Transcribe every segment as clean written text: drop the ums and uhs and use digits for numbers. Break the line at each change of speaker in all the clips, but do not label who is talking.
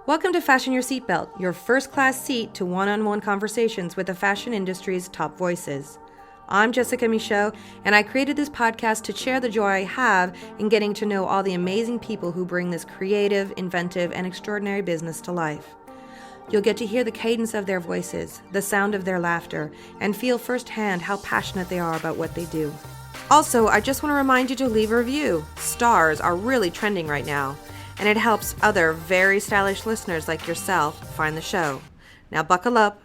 Welcome to Fashion Your Seatbelt, your first-class seat to one-on-one conversations with the fashion industry's top voices. I'm Jessica Michaud, and I created this podcast to share the joy I have in getting to know all the amazing people who bring this creative, inventive, and extraordinary business to life. You'll get to hear the cadence of their voices, the sound of their laughter, and feel firsthand how passionate they are about what they do. Also, I just want to remind you to leave a review. Stars are really trending right now, and it helps other very stylish listeners like yourself find the show. Now buckle up,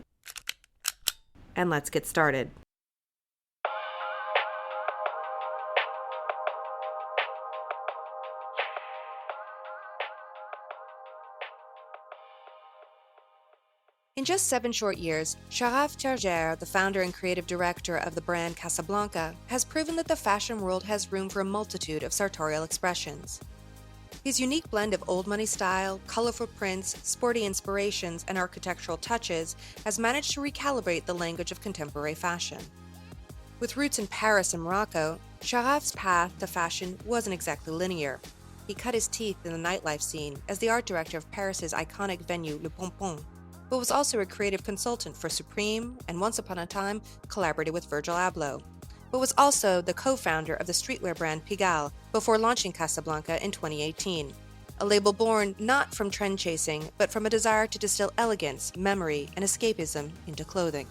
and let's get started. In just 7 short years, Charaf Tajer, the founder and creative director of the brand Casablanca, has proven that the fashion world has room for a multitude of sartorial expressions. His unique blend of old money style, colorful prints, sporty inspirations, and architectural touches has managed to recalibrate the language of contemporary fashion. With roots in Paris and Morocco, Charaf's path to fashion wasn't exactly linear. He cut his teeth in the nightlife scene as the art director of Paris's iconic venue Le Pompon, but was also a creative consultant for Supreme and once upon a time collaborated with Virgil Abloh, but was also the co-founder of the streetwear brand Pigalle before launching Casablanca in 2018, a label born not from trend chasing, but from a desire to distill elegance, memory, and escapism into clothing.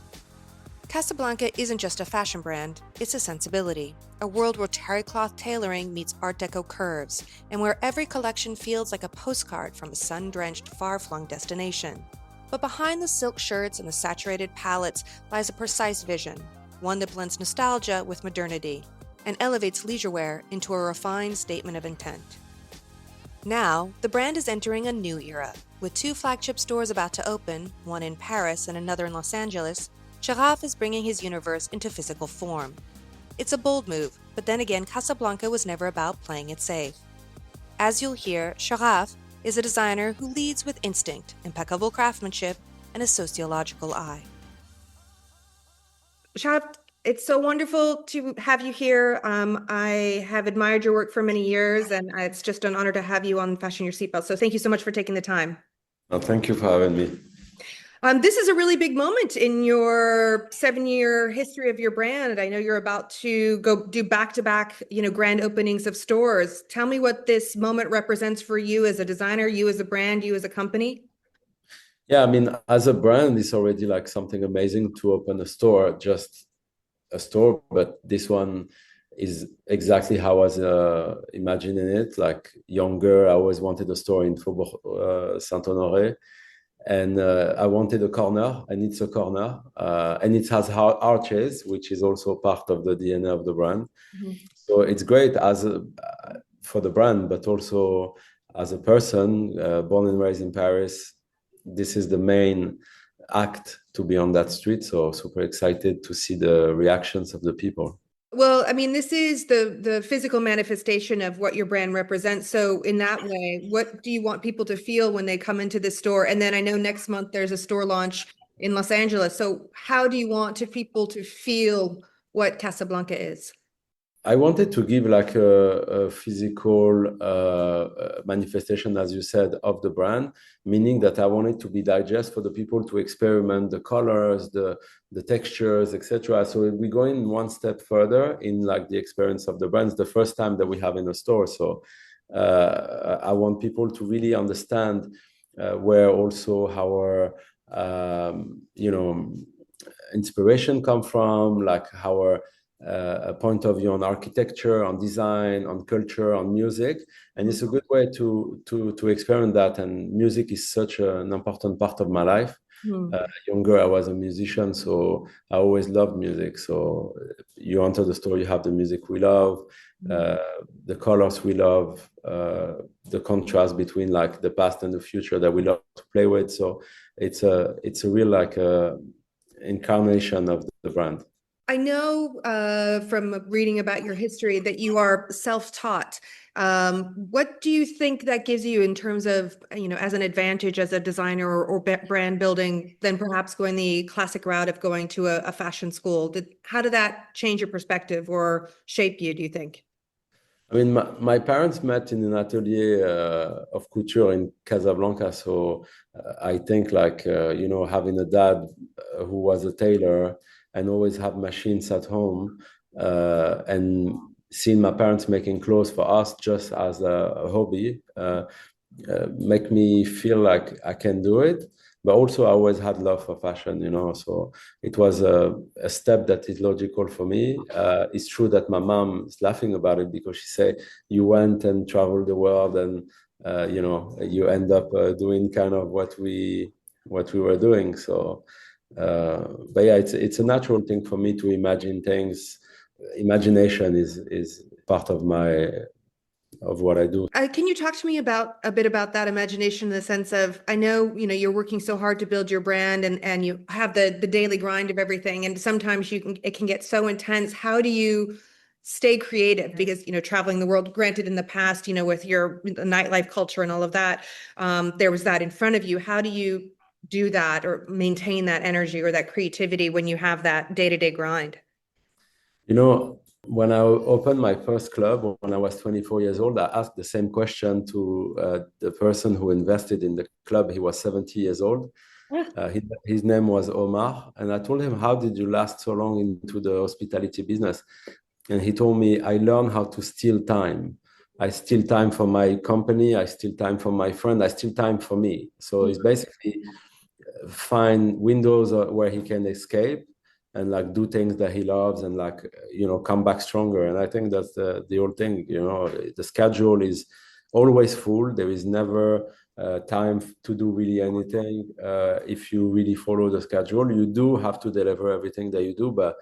Casablanca isn't just a fashion brand, it's a sensibility, a world where terry cloth tailoring meets Art Deco curves, and where every collection feels like a postcard from a sun-drenched, far-flung destination. But behind the silk shirts and the saturated palettes lies a precise vision, one that blends nostalgia with modernity and elevates leisurewear into a refined statement of intent. Now, the brand is entering a new era. With 2 flagship stores about to open, one in Paris and another in Los Angeles, Charaf is bringing his universe into physical form. It's a bold move, but then again, Casablanca was never about playing it safe. As you'll hear, Charaf is a designer who leads with instinct, impeccable craftsmanship, and a sociological eye. Charaf, it's so wonderful to have you here. I have admired your work for many years, and it's just an honor to have you on Fashion Your Seatbelt. So thank you so much for taking the time.
Well, thank you for having me.
This is a really big moment in your 7-year history of your brand. I know you're about to go do back-to-back, grand openings of stores. Tell me what this moment represents for you as a designer, you as a brand, you as a company.
Yeah, I mean, as a brand, it's already like something amazing to open a store, just a store, but this one is exactly how I was imagining it. Like younger, I always wanted a store in Faubourg Saint-Honoré, and I wanted a corner, and it's a corner, and it has arches, which is also part of the DNA of the brand. Mm-hmm. So it's great for the brand, but also as a person born and raised in Paris. This is the main act to be on that street. So super excited to see the reactions of the people.
Well, I mean, this is the physical manifestation of what your brand represents. So in that way, what do you want people to feel when they come into the store? And then I know next month there's a store launch in Los Angeles. So how do you want people to feel what Casablanca is?
I wanted to give like a physical manifestation, as you said, of the brand, meaning that I wanted to be digest for the people to experiment the colors, the textures, etc. So we're going one step further in like the experience of the brand. It's the first time that we have in a store. So I want people to really understand where also our, inspiration come from, like our a point of view on architecture, on design, on culture, on music, and it's a good way to experiment that. And music is such an important part of my life. Younger, I was a musician, so I always loved music. So you enter the store, you have the music we love, the colors we love, the contrast between like the past and the future that we love to play with. So it's a real like incarnation of the brand.
I know from reading about your history that you are self-taught. What do you think that gives you in terms of, as an advantage as a designer or brand building than perhaps going the classic route of going to a fashion school? How did that change your perspective or shape you, do you think?
I mean, my parents met in an atelier of couture in Casablanca. So I think like, having a dad who was a tailor and always have machines at home and seeing my parents making clothes for us just as a hobby make me feel like I can do it. But also, I always had love for fashion. So it was a step that is logical for me. It's true that my mom is laughing about it because she said you went and traveled the world, and you end up doing kind of what we were doing. So, but yeah, it's a natural thing for me to imagine things. Imagination is part of what I do.
Can you talk to me about a bit about that imagination in the sense of I know you're working so hard to build your brand and you have the daily grind of everything and sometimes it can get so intense. How do you stay creative? Because traveling the world, granted in the past, with your the nightlife culture and all of that, there was that in front of you. How do you do that or maintain that energy or that creativity when you have that day-to-day grind?
When I opened my first club when I was 24 years old, I asked the same question to the person who invested in the club. He was 70 years old. His name was Omar. And I told him, how did you last so long into the hospitality business? And he told me, I learned how to steal time. I steal time for my company. I steal time for my friend. I steal time for me. So it's basically find windows where he can escape and like do things that he loves and like come back stronger. And I think that's the whole thing. The schedule is always full. There is never time to do really anything. If you really follow the schedule, you do have to deliver everything that you do. But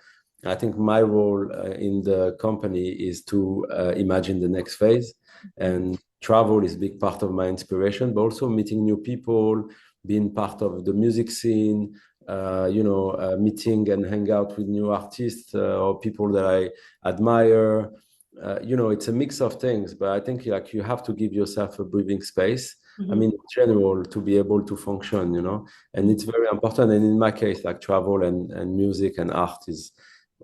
I think my role in the company is to imagine the next phase, and travel is a big part of my inspiration, but also meeting new people, being part of the music scene, meeting and hang out with new artists or people that I admire. It's a mix of things, but I think like you have to give yourself a breathing space. I mean, in general, to be able to function, and it's very important. And in my case, like travel and music and art is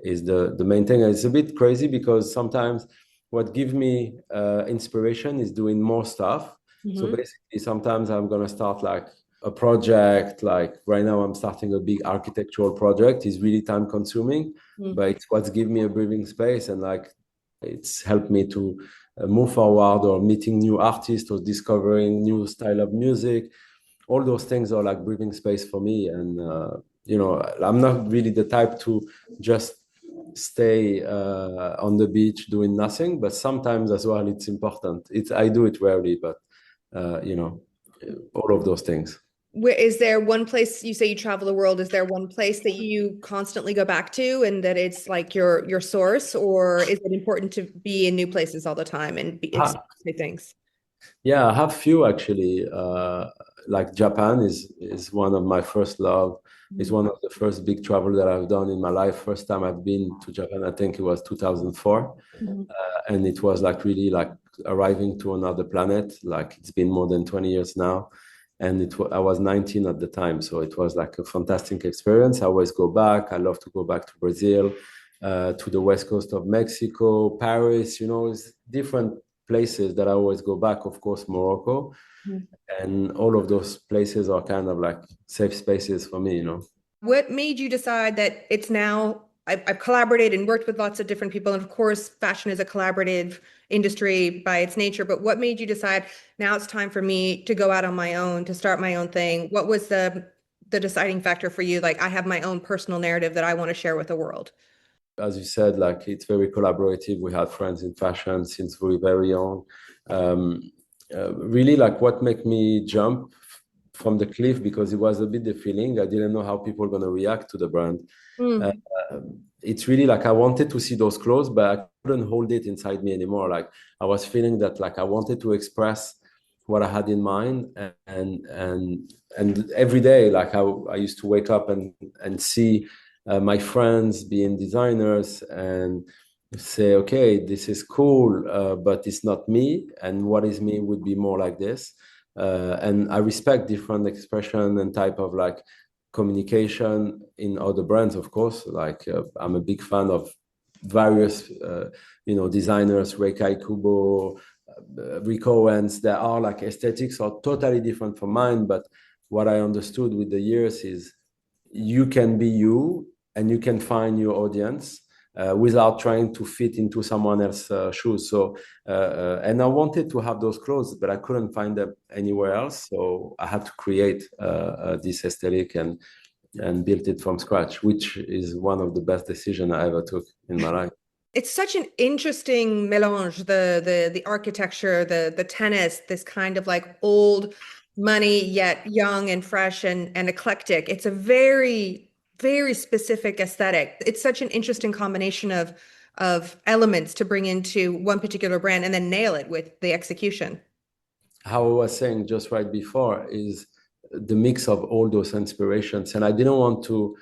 the main thing. And it's a bit crazy because sometimes what gives me inspiration is doing more stuff. So basically, sometimes I'm gonna start like a project. Like right now, I'm starting a big architectural project. It's really time consuming, but it's what's give me a breathing space and like it's helped me to move forward or meeting new artists or discovering new style of music. All those things are like breathing space for me. And I'm not really the type to just stay on the beach doing nothing, but sometimes as well it's important. I do it rarely, but all of those things.
Is there one place you say you travel the world? Is there one place that you constantly go back to and that it's like your source, or is it important to be in new places all the time and experience new things?
Yeah, I have few actually. Like Japan is one of my first love. It's one of the first big travel that I've done in my life. First time I've been to Japan, I think it was 2004, and it was like really like arriving to another planet. Like it's been more than 20 years now, and I was 19 at the time, so it was like a fantastic experience. I always go back. I love to go back to Brazil, to the west coast of Mexico, Paris. It's different places that I always go back, of course, Morocco. And all of those places are kind of like safe spaces for me.
What made you decide that it's now? I've collaborated and worked with lots of different people, and of course, fashion is a collaborative industry by its nature. But what made you decide now it's time for me to go out on my own, to start my own thing? What was the deciding factor for you? Like, I have my own personal narrative that I want to share with the world.
As you said, like it's very collaborative. We had friends in fashion since we were very young. Really, like what made me jump from the cliff, because it was a bit the feeling. I didn't know how people were going to react to the brand. Uh, it's really like I wanted to see those clothes, but I couldn't hold it inside me anymore. Like I was feeling that like I wanted to express what I had in mind, and every day, like I used to wake up and see my friends being designers and say, okay, this is cool, but it's not me, and what is me would be more like this. And I respect different expression and type of like communication in other brands, of course. Like I'm a big fan of various, designers, Reikai Kubo, Rico Owens, there are like aesthetics are totally different from mine. But what I understood with the years is you can be you and you can find your audience without trying to fit into someone else's shoes. So, and I wanted to have those clothes, but I couldn't find them anywhere else. So I had to create this aesthetic and built it from scratch, which is one of the best decisions I ever took in my life.
It's such an interesting melange, the architecture, the tennis, this kind of like old money, yet young and fresh and eclectic. It's a very, very specific aesthetic. It's such an interesting combination of elements to bring into one particular brand and then nail it with the execution.
How I was saying just right before is the mix of all those inspirations. And I didn't want to,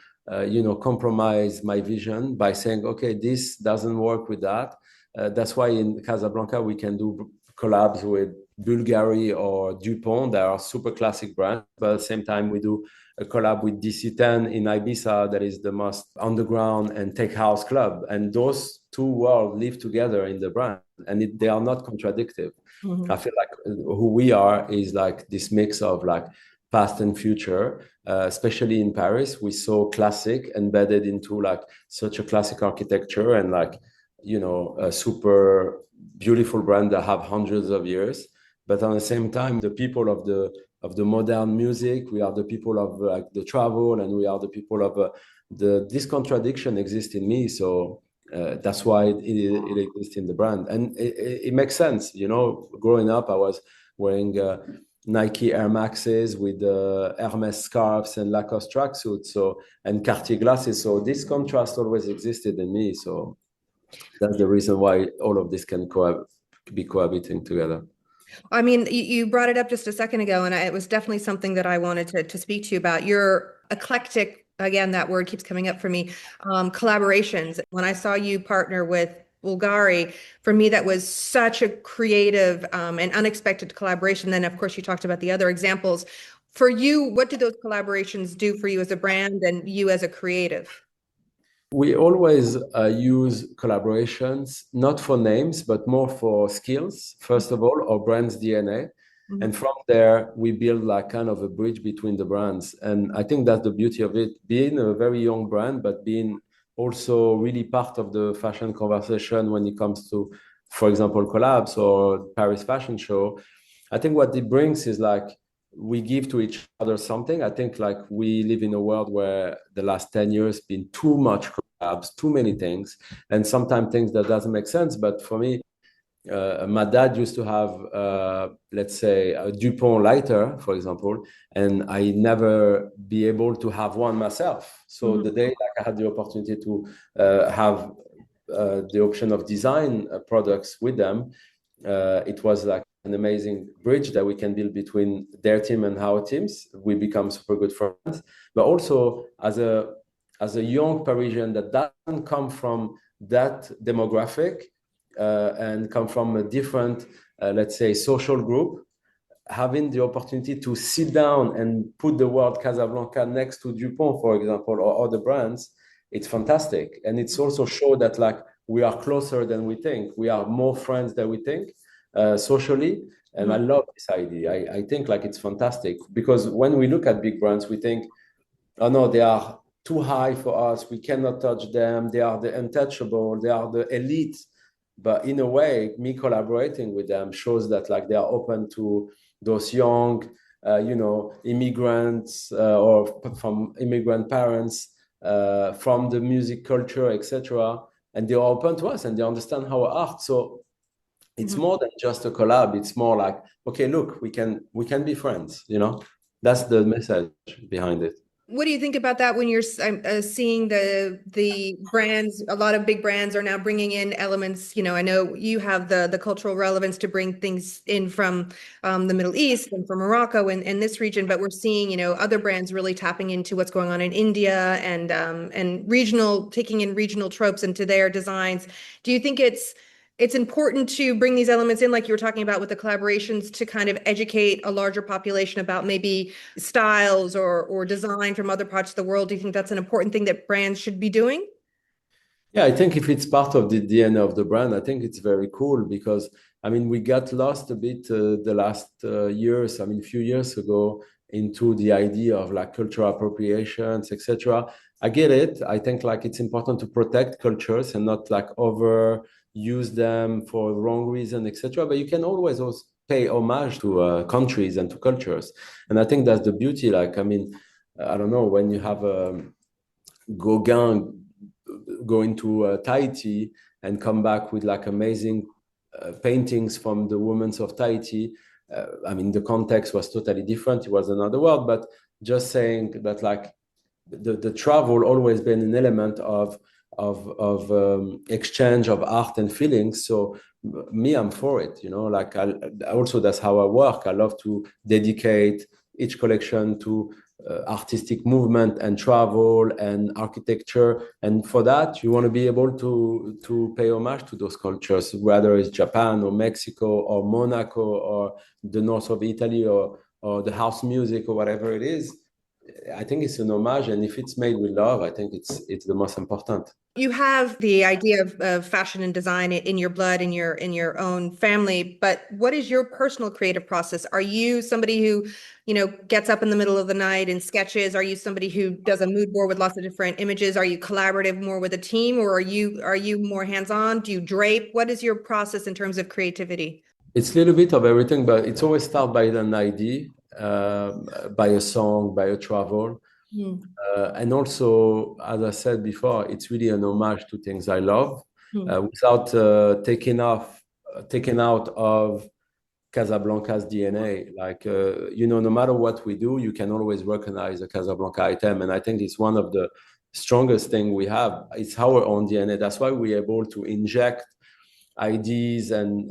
compromise my vision by saying, okay, this doesn't work with that. That's why in Casablanca, we can do collabs with Bulgari or Dupont. They are super classic brands. But at the same time, we do a collab with DC10 in Ibiza, that is the most underground and tech house club. And those two worlds live together in the brand, and they are not contradictory. Mm-hmm. I feel like who we are is like this mix of like past and future, especially in Paris. We saw classic embedded into like such a classic architecture and like, a super beautiful brand that have hundreds of years. But at the same time, the people of the modern music, we are the people of like the travel, and we are the people of this contradiction exists in me. So that's why it exists in the brand. And it makes sense. Growing up, I was wearing Nike Air Maxes with Hermes scarves and Lacoste tracksuits, and Cartier glasses. So this contrast always existed in me. So that's the reason why all of this can be cohabiting together.
I mean, you brought it up just a second ago, and it was definitely something that I wanted to speak to you about. Your eclectic, again, that word keeps coming up for me, collaborations. When I saw you partner with Bulgari, for me, that was such a creative and unexpected collaboration. Then, of course, you talked about the other examples. For you, what do those collaborations do for you as a brand and you as a creative?
We always use collaborations, not for names, but more for skills, first of all, or brand's DNA. Mm-hmm. And from there, we build like kind of a bridge between the brands. And I think that's the beauty of it, being a very young brand, but being also really part of the fashion conversation when it comes to, for example, collabs or Paris Fashion Show. I think what it brings is like, we give to each other something. I think like we live in a world where the last 10 years been too much collabs, too many things, and sometimes things that doesn't make sense. But for me, my dad used to have, let's say, a Dupont lighter, for example, and I never be able to have one myself. So the day like I had the opportunity to have the option of design products with them, it was like an amazing bridge that we can build between their team and our teams. We become super good friends. But also as a young Parisian that doesn't come from that demographic and come from a different, let's say, social group, having the opportunity to sit down and put the word Casablanca next to Dupont, for example, or other brands, it's fantastic. And it's also show that like we are closer than we think. We are more friends than we think. Socially, and I love this idea. I think like it's fantastic, because when we look at big brands, we think, oh no, they are too high for us, we cannot touch them, they are the untouchable, they are the elite. But in a way, me collaborating with them shows that like they are open to those young immigrants or from immigrant parents, from the music culture, etc., and they are open to us and they understand our art. So it's more than just a collab. It's more like, okay, look, we can be friends. That's the message behind it.
What do you think about that when you're seeing the brands? A lot of big brands are now bringing in elements. I know you have the cultural relevance to bring things in from the Middle East and from Morocco and this region, but we're seeing other brands really tapping into what's going on in India and taking in regional tropes into their designs. Do you think it's important to bring these elements in, like you were talking about with the collaborations, to kind of educate a larger population about maybe styles or design from other parts of the world? Do you think that's an important thing that brands should be doing?
Yeah, I think if it's part of the DNA of the brand, I think it's very cool because I mean we got lost a bit the last years. I mean, a few years ago into the idea of like cultural appropriations, etc. I get it. I think like it's important to protect cultures and not like overuse them for wrong reason, etc. But you can always also pay homage to countries and to cultures, and I think that's the beauty. Like I mean, I don't know when you have a Gauguin go into Tahiti and come back with like amazing paintings from the women of Tahiti. I mean, the context was totally different. It was another world, but just saying that like the travel always been an element of exchange of art and feelings. So me, I'm for it. You know, like also that's how I work. I love to dedicate each collection to artistic movement and travel and architecture. And for that, you want to be able to pay homage to those cultures, whether it's Japan or Mexico or Monaco or the north of Italy or the house music or whatever it is. I think it's an homage, and if it's made with love, I think it's the most important.
You have the idea of fashion and design in your blood, in your own family, but what is your personal creative process? Are you somebody who, gets up in the middle of the night and sketches? Are you somebody who does a mood board with lots of different images? Are you collaborative more with a team, or are you more hands-on? Do you drape? What is your process in terms of creativity?
It's a little bit of everything, but it's always start by an idea, by a song, by a travel.
Hmm.
And also, as I said before, it's really an homage to things I love,
Hmm.
without taking out of Casablanca's DNA. Like, no matter what we do, you can always recognize a Casablanca item. And I think it's one of the strongest thing we have. It's our own DNA. That's why we're able to inject ideas and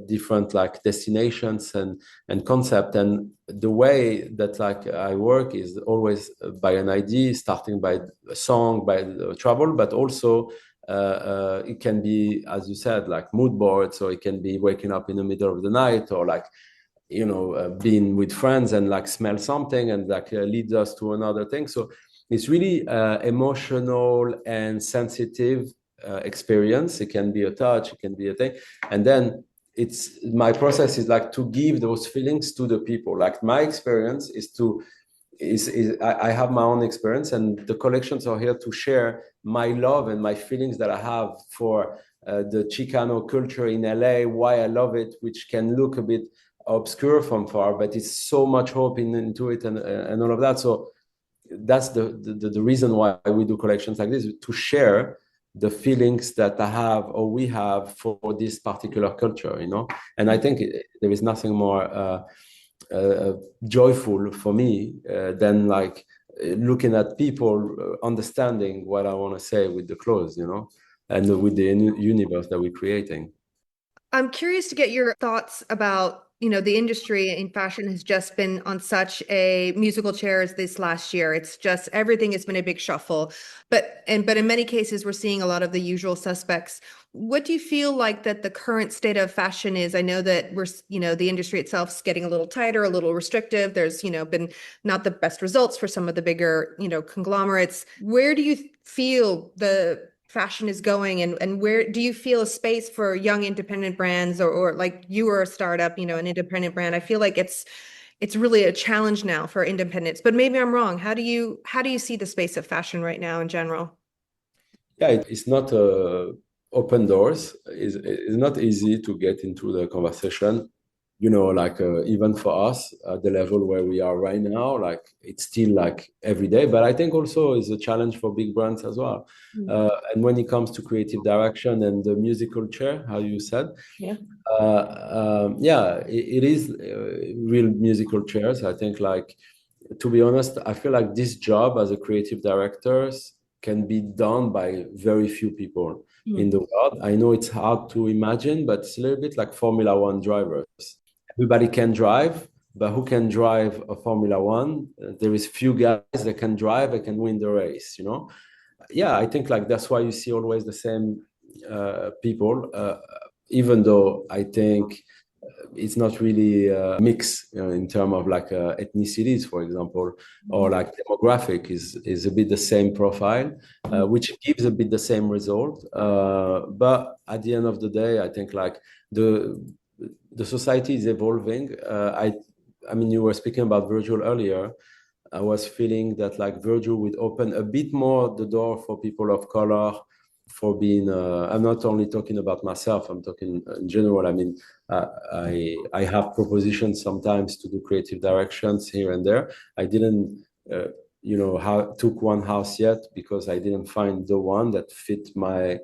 different like destinations and concept. And the way that like I work is always by an idea, starting by a song, by the travel, but also it can be, as you said, like mood boards, or it can be waking up in the middle of the night, or like being with friends and like smell something and like leads us to another thing. So it's really emotional and sensitive experience. It can be a touch, it can be a thing, and then it's my process is like to give those feelings to the people. Like my experience is to is I have my own experience, and the collections are here to share my love and my feelings that I have for the Chicano culture in LA, why I love it, which can look a bit obscure from far, but it's so much hope into it and all of that. So that's the reason why we do collections like this, to share the feelings that I have or we have for this particular culture. And I think there is nothing more joyful for me than like looking at people understanding what I want to say with the clothes, and with the universe that we're creating.
I'm curious to get your thoughts about, the industry in fashion has just been on such a musical chairs this last year. It's just everything has been a big shuffle. But in many cases we're seeing a lot of the usual suspects. What do you feel like that the current state of fashion is? I know that the industry itself is getting a little tighter, a little restrictive. There's, been not the best results for some of the bigger, conglomerates. Where do you feel the fashion is going, and where do you feel a space for young independent brands, or like you are a startup, an independent brand? I feel like it's really a challenge now for independents, but maybe I'm wrong. How do you see the space of fashion right now in general?
Yeah, it's not open doors. It's not easy to get into the conversation. Like even for us at the level where we are right now, like it's still like every day. But I think also is a challenge for big brands as well.
Mm.
And when it comes to creative direction and the musical chair, how you said,
Yeah.
yeah, it is real musical chairs. I think, like, to be honest, I feel like this job as a creative director can be done by very few people in
Mm.
the world. I know it's hard to imagine, but it's a little bit like Formula One drivers. Everybody can drive, but who can drive a Formula One? There is few guys that can drive and can win the race. Yeah, I think like that's why you see always the same people. Even though I think it's not really mixed in terms of like ethnicities, for example, or like demographic is a bit the same profile, which gives a bit the same result. But at the end of the day, I think like the society is evolving. I mean, you were speaking about Virgil earlier. I was feeling that like Virgil would open a bit more the door for people of color, for being. I'm not only talking about myself. I'm talking in general. I mean, I have propositions sometimes to do creative directions here and there. I didn't, took one house yet because I didn't find the one that fit my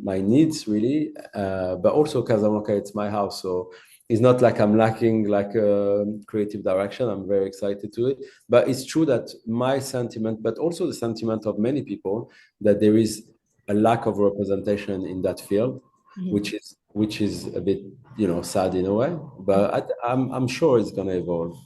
needs really. But also Casablanca, it's my house, so it's not like I'm lacking like a creative direction. I'm very excited to it. But it's true that my sentiment, but also the sentiment of many people, that there is a lack of representation in that field, which is a bit sad in a way. But I'm sure it's gonna evolve.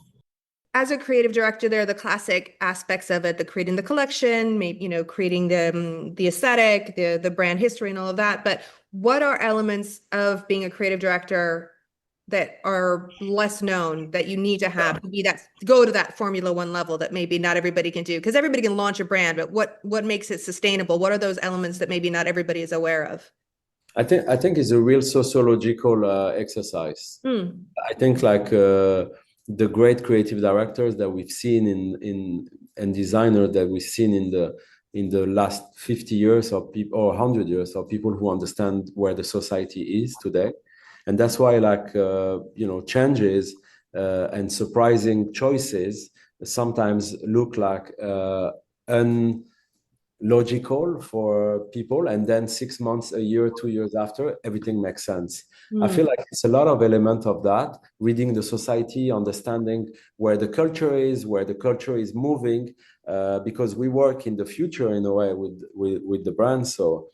As a creative director, there are the classic aspects of it, the creating the collection, maybe, creating the aesthetic, the brand history and all of that. But what are elements of being a creative director that are less known that you need to have to be that go to that Formula One level that maybe not everybody can do? Because everybody can launch a brand, but what makes it sustainable? What are those elements that maybe not everybody is aware of?
I think it's a real sociological exercise. I think like the great creative directors that we've seen and designers that we've seen in the last 50 years or 100 years, or people who understand where the society is today. And that's why like changes and surprising choices sometimes look like logical for people, and then 6 months, a year, 2 years after, everything makes sense. I feel like it's a lot of element of that, reading the society, understanding where the culture is moving, because we work in the future in a way with the brand. So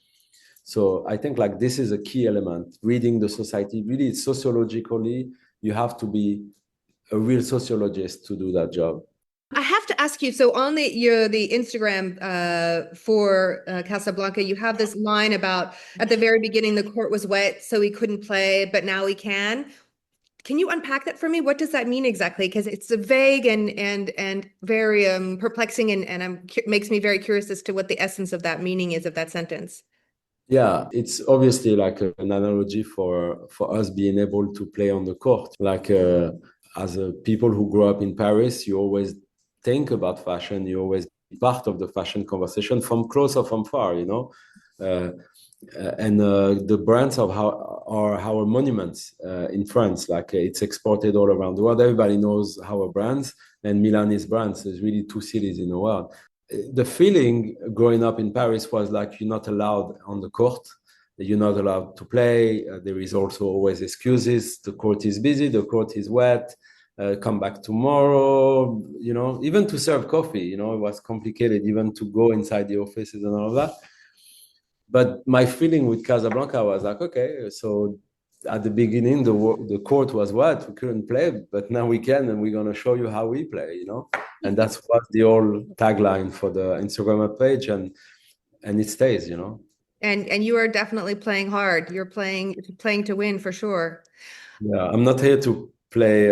I think like this is a key element, reading the society really sociologically. You have to be a real sociologist to do that job.
I have to ask you, so on the Instagram for Casablanca, you have this line about at the very beginning, the court was wet, so he couldn't play, but now he can. Can you unpack that for me? What does that mean exactly? Because it's a vague and very perplexing, and makes me very curious as to what the essence of that meaning is of that sentence.
Yeah, it's obviously like an analogy for us being able to play on the court. Like as a people who grow up in Paris, you always think about fashion. You always be part of the fashion conversation from close or from far. And the brands of are our monuments in France. Like it's exported all around the world. Everybody knows our brands, and Milanese brands. There's really two cities in the world. The feeling growing up in Paris was like you're not allowed on the court. You're not allowed to play. There is also always excuses. The court is busy. The court is wet. Come back tomorrow. Even to serve coffee. It was complicated even to go inside the offices and all of that. But my feeling with Casablanca was like, okay, so at the beginning, the court was wet. We couldn't play, but now we can, and we're going to show you how we play, And that's what the old tagline for the Instagram page, and it stays,
And you are definitely playing hard. You're playing to win for sure.
Yeah, I'm not here to play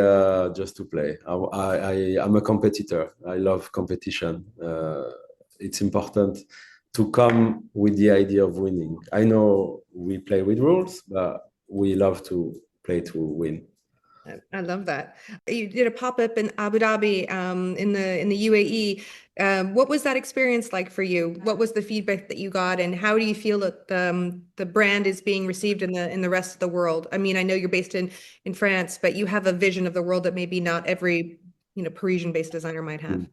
just to play. I'm a competitor. I love competition. It's important to come with the idea of winning. I know we play with rules, but we love to play to win.
I love that. You did a pop-up in Abu Dhabi, in the UAE. What was that experience like for you? What was the feedback that you got, and how do you feel that the brand is being received in the rest of the world? I mean, I know you're based in France, but you have a vision of the world that maybe not every Parisian-based designer might have.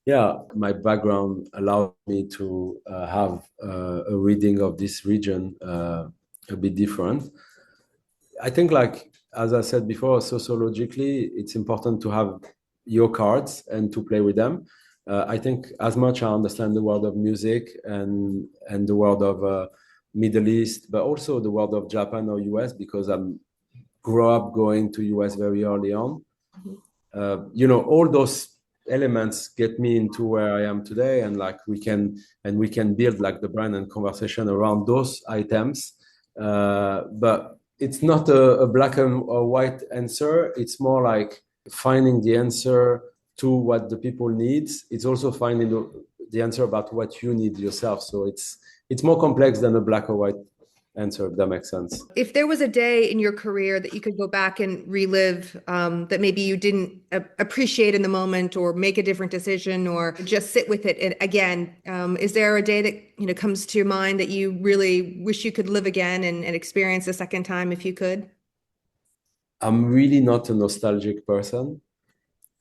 Yeah, my background allowed me to have a reading of this region a bit different. I think, like as I said before, sociologically, it's important to have your cards and to play with them. I think as much I understand the world of music and the world of Middle East, but also the world of Japan or US, because I grew up going to US very early on. All those elements get me into where I am today, and like we can build like the brand and conversation around those items. But it's not a black and white answer. It's more like finding the answer to what the people need. It's also finding the answer about what you need yourself. So it's more complex than a black or white answer, if that makes sense.
If there was a day in your career that you could go back and relive, that maybe you didn't appreciate in the moment, or make a different decision, or just sit with it again, is there a day that comes to your mind that you really wish you could live again and experience a second time if you could?
I'm really not a nostalgic person.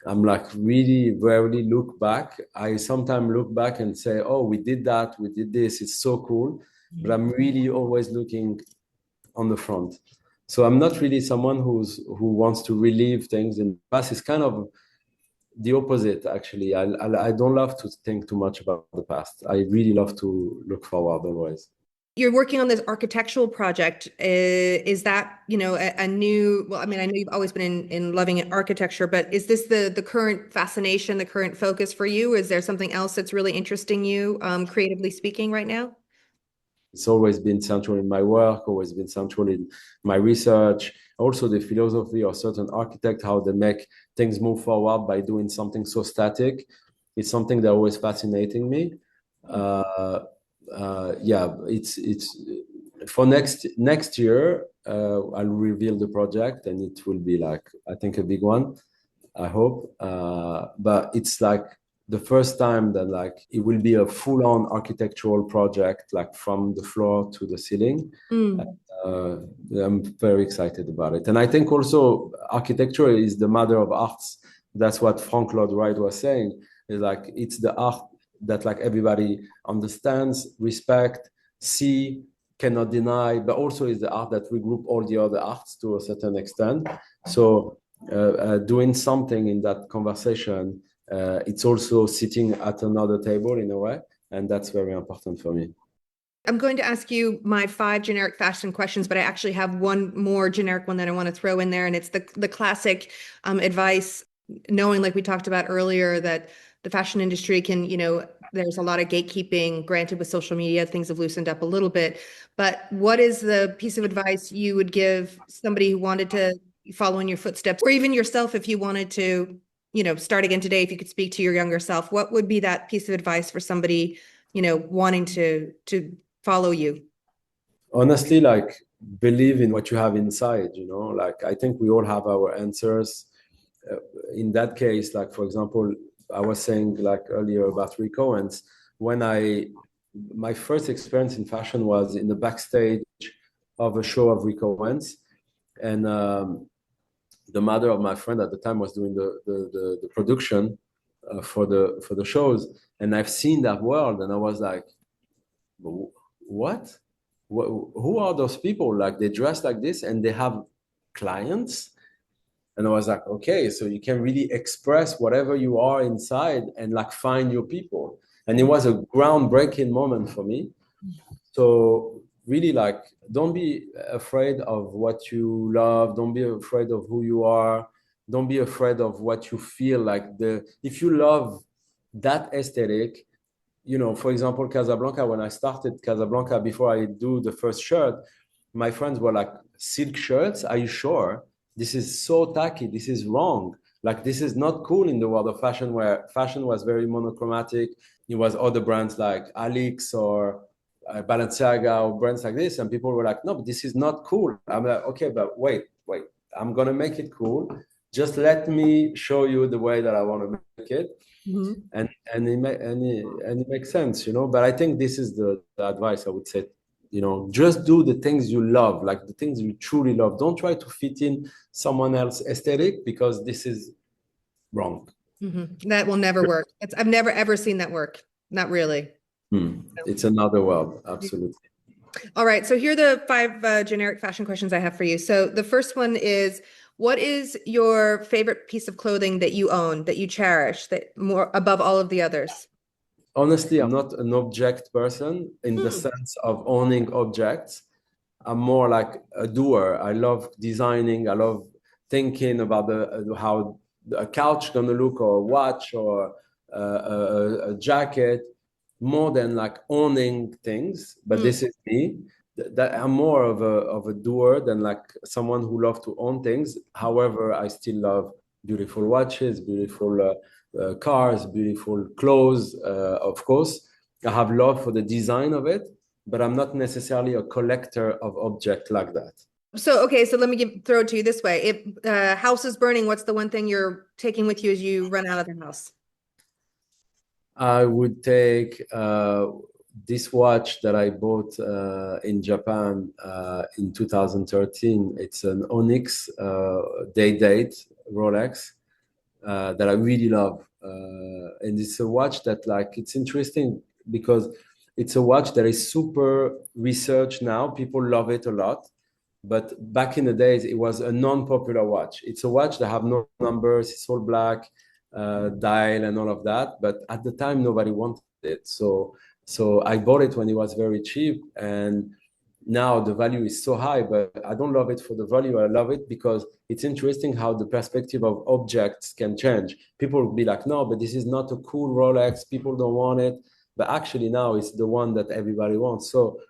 I'm like really rarely look back. I sometimes look back and say, oh, we did that, we did this, it's so cool. But I'm really always looking on the front. So I'm not really someone who wants to relive things in the past. It's kind of the opposite, actually. I don't love to think too much about the past. I really love to look forward always.
You're working on this architectural project. Is that, a new, well, I mean, I know you've always been in loving architecture, but is this the current fascination, the current focus for you? Is there something else that's really interesting you, creatively speaking right now?
It's always been central in my work, always been central in my research. Also, the philosophy of certain architects, how they make things move forward by doing something so static. It's something that always fascinating me. Yeah, it's for next year. I'll reveal the project, and it will be like, I think, a big one. I hope. But it's like the first time that like it will be a full-on architectural project, like from the floor to the ceiling. Uh, I'm very excited about it. And I think also architecture is the mother of arts. That's what Frank Lloyd Wright was saying. Is like it's the art that like everybody understands, respect, see, cannot deny, but also is the art that regroup all the other arts to a certain extent. So doing something in that conversation, it's also sitting at another table in a way, and that's very important for me.
I'm going to ask you my 5 generic fashion questions, but I actually have one more generic one that I want to throw in there, and it's the classic advice, knowing, like we talked about earlier, that the fashion industry can, there's a lot of gatekeeping. Granted, with social media, things have loosened up a little bit, but what is the piece of advice you would give somebody who wanted to follow in your footsteps, or even yourself if you wanted to, start again today, if you could speak to your younger self, what would be that piece of advice for somebody, wanting to follow you?
Honestly, like believe in what you have inside, like I think we all have our answers. In that case, like for example, I was saying like earlier about Rick Owens, when my first experience in fashion was in the backstage of a show of Rick Owens, and the mother of my friend at the time was doing the production for the shows, and I've seen that world, and I was like, what? Who are those people? Like they dress like this and they have clients. And I was like, okay, so you can really express whatever you are inside and like find your people. And it was a groundbreaking moment for me. So really, like, don't be afraid of what you love. Don't be afraid of who you are. Don't be afraid of what you feel like. If you love that aesthetic, for example, Casablanca, when I started Casablanca, before I do the first shirt, my friends were like, silk shirts? Are you sure? This is so tacky. This is wrong. Like, this is not cool in the world of fashion, where fashion was very monochromatic. It was other brands like Alix or Balenciaga or brands like this. And people were like, no, but this is not cool. I'm like, okay, but wait. I'm going to make it cool. Just let me show you the way that I want to make it. Mm-hmm. And it makes sense, But I think this is the advice I would say, just do the things you love, like the things you truly love. Don't try to fit in someone else's aesthetic, because this is wrong.
Mm-hmm. That will never work. I've never ever seen that work. Not really.
It's another world. Absolutely.
All right. So here are the 5 generic fashion questions I have for you. So the first one is, what is your favorite piece of clothing that you own, that you cherish, that more above all of the others?
Honestly, I'm not an object person in the sense of owning objects. I'm more like a doer. I love designing. I love thinking about how a couch gonna look, or a watch, or a jacket, more than like owning things. But this is me. that I'm more of a doer than like someone who loves to own things. However, I still love beautiful watches, beautiful cars, beautiful clothes. Of course, I have love for the design of it, but I'm not necessarily a collector of objects like that.
So, okay, so let me throw it to you this way. If house is burning, what's the one thing you're taking with you as you run out of the house?
I would take this watch that I bought in Japan in 2013. It's an Onyx day-date Rolex that I really love. And it's a watch that like, it's interesting because it's a watch that is super researched now. People love it a lot. But back in the days, it was a non-popular watch. It's a watch that have no numbers. It's all black, dial and all of that. But at the time, nobody wanted it. So I bought it when it was very cheap. And now the value is so high, but I don't love it for the value. I love it because it's interesting how the perspective of objects can change. People will be like, no, but this is not a cool Rolex. People don't want it. But actually now it's the one that everybody wants. So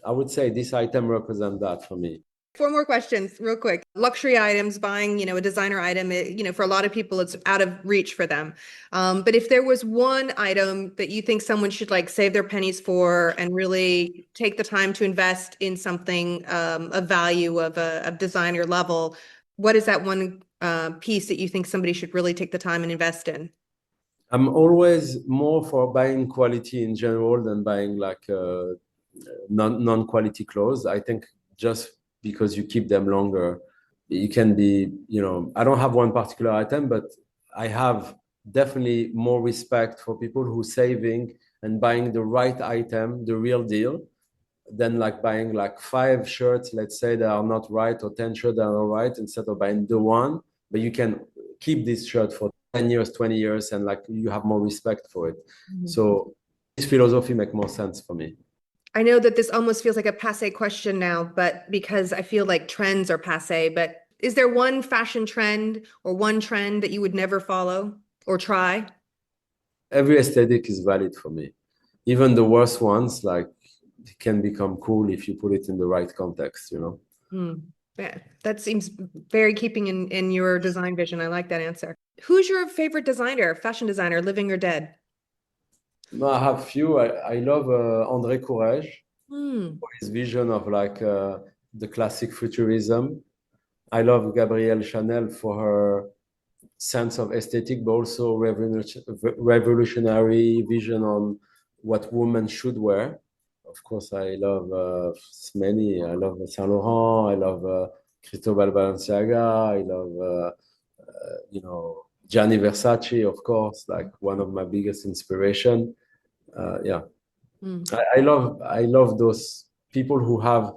I would say this item represents that for me.
4 more questions, real quick. Luxury items, buying, a designer item, for a lot of people, it's out of reach for them. But if there was one item that you think someone should like save their pennies for and really take the time to invest in something of value of a designer level, what is that one piece that you think somebody should really take the time and invest in?
I'm always more for buying quality in general than buying like non-quality clothes. I think just because you keep them longer, you can be, I don't have one particular item, but I have definitely more respect for people who saving and buying the right item, the real deal, than like buying like 5 shirts, let's say, that are not right, or 10 shirts that are not right, instead of buying the one, but you can keep this shirt for 10 years, 20 years, and like you have more respect for it. Mm-hmm. So this philosophy makes more sense for me.
I know that this almost feels like a passé question now, but because I feel like trends are passé, but is there one fashion trend or one trend that you would never follow or try?
Every aesthetic is valid for me. Even the worst ones, like, can become cool if you put it in the right context,
Yeah, that seems very keeping in your design vision. I like that answer. Who's your favorite designer, fashion designer, living or dead?
No, I have few. I love André Courrèges for his vision of like the classic futurism. I love Gabrielle Chanel for her sense of aesthetic, but also revolutionary vision on what women should wear. Of course, I love many. I love Saint Laurent. I love Cristobal Balenciaga. I love, Gianni Versace, of course, like one of my biggest inspiration. Yeah, I love those people who have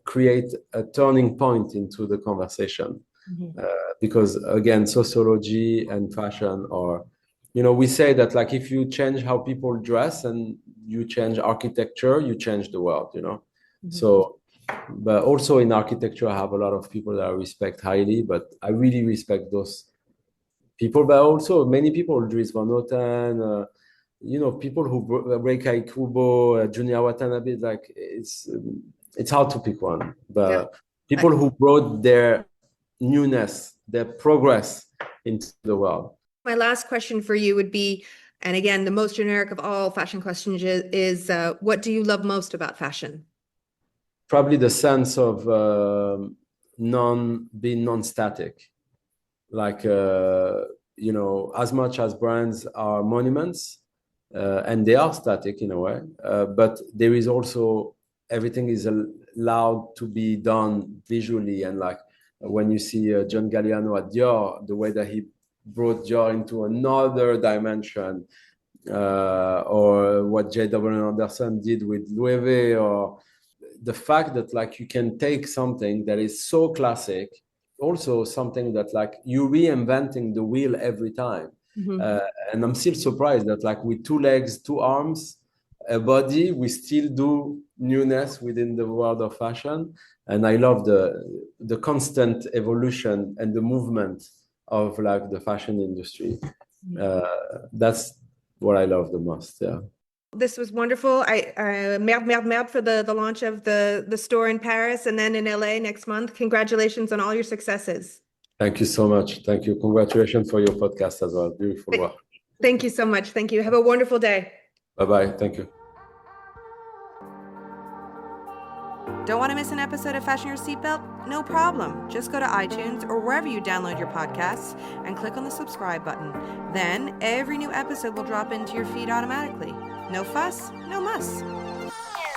create a turning point into the conversation. Because again, sociology and fashion are, we say that like if you change how people dress and you change architecture, you change the world, So, but also in architecture, I have a lot of people that I respect highly, but I really respect those people, but also many people, Dries Van Noten, people who Reika Ikubo, Junya Watanabe, like it's hard to pick one, but people who brought their newness, their progress into the world.
My last question for you would be, and again, the most generic of all fashion questions is what do you love most about fashion?
Probably the sense of being non-static. Like, as much as brands are monuments, and they are static in a way, but there is also, everything is allowed to be done visually. And like when you see John Galliano at Dior, the way that he brought Dior into another dimension, or what J.W. Anderson did with Louis V, or the fact that like you can take something that is so classic, also something that like you reinventing the wheel every time. And I'm still surprised that like with 2 legs, 2 arms, a body, we still do newness within the world of fashion. And I love the constant evolution and the movement of like the fashion industry. That's what I love the most. Yeah.
This was wonderful. Merde for the launch of the store in Paris and then in LA next month. Congratulations on all your successes.
Thank you so much. Thank you. Congratulations for your podcast as well. Beautiful work.
Thank you so much. Thank you. Have a wonderful day.
Bye-bye. Thank you.
Don't want to miss an episode of Fashion Your Seatbelt? No problem. Just go to iTunes or wherever you download your podcasts and click on the subscribe button. Then every new episode will drop into your feed automatically. No fuss, no muss.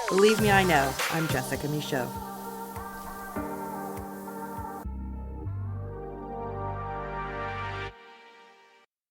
Believe me, I know. I'm Jessica Michaud.